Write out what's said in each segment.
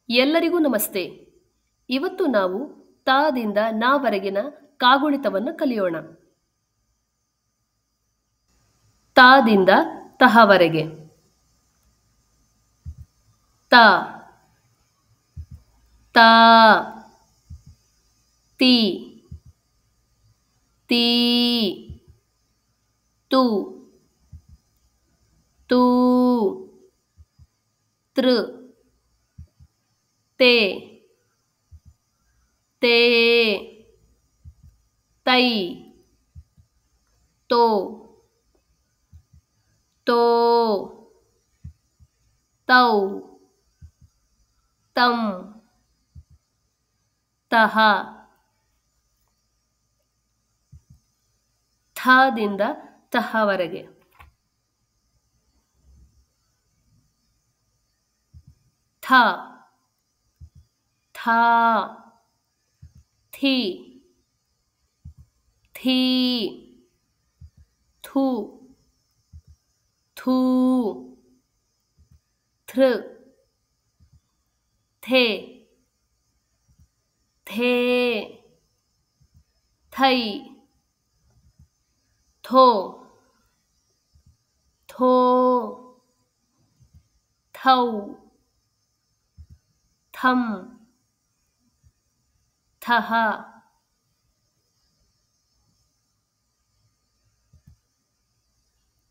ಎಲ್ಲರಿಗೂ ನಮಸ್ತೆ. ಇವತ್ತು ನಾವು ತಾದಿಂದ ನಾವರೆಗಿನ ಕಾಗುಣಿತವನ್ನು ಕಲಿಯೋಣ. ತಾದಿಂದ ತಹವರೆಗೆ. ತ ತಾ ತಿ ತೀ ತು ತೂ ತೃ ತೇ ತೇ ತೈ ತೋ ತೋ ತೌ ತಂ ತಹ. ಥದಿಂದ ತಹವರೆಗೆ. ಥ ಥಾ ಥಿ ಥೀ ಥು ಥೂ ಥೃ ಥೇ ಥೇ ಥೈ ಥೋ ಥೋ ಥೌ ಥಂ ಥಹ.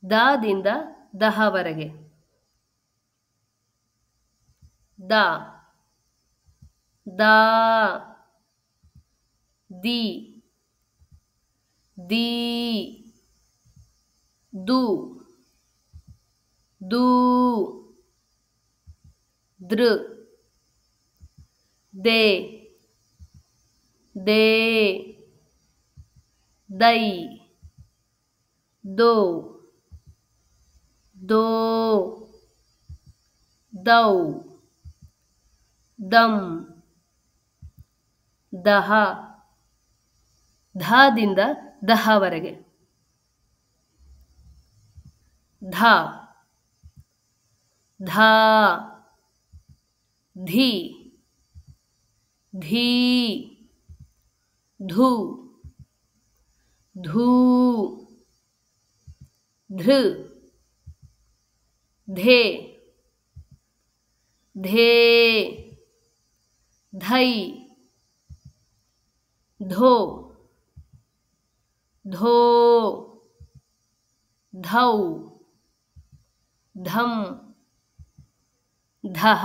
ದಾದಿಂದ ದಹವರೆಗೆ. ದ ದಾ ದಿ ದೀ ದು ದೂ ದೃ ದೇ ದೇ ದೈ ದೋ ದೋ ದೌ ದಂ ದಹ. ಧಾದಿಂದ ದಹವರೆಗೆ. ಧ ಧಾ ಧಿ ಧೀ ಧು ಧೂ ಧೃ ಧೇ ಧೇ ಧೈ ಧೋ ಧೋ ಧೌ ಧಂ ಧಹ.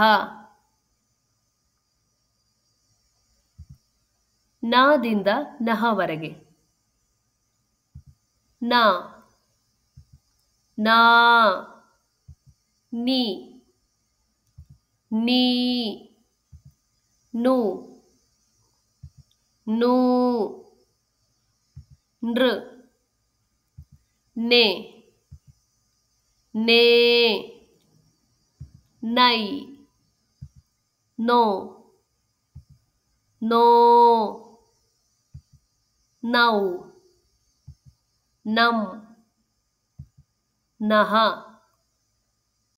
ನಾದಿಂದ ನಹವರೆಗೆ. ನ ನಾ ನಿ ನೀ ನು ನೂ ನೃ ನೆ ನೇ ನೈ ನೋ ನೋ ನೌ ನಂ ನಹ.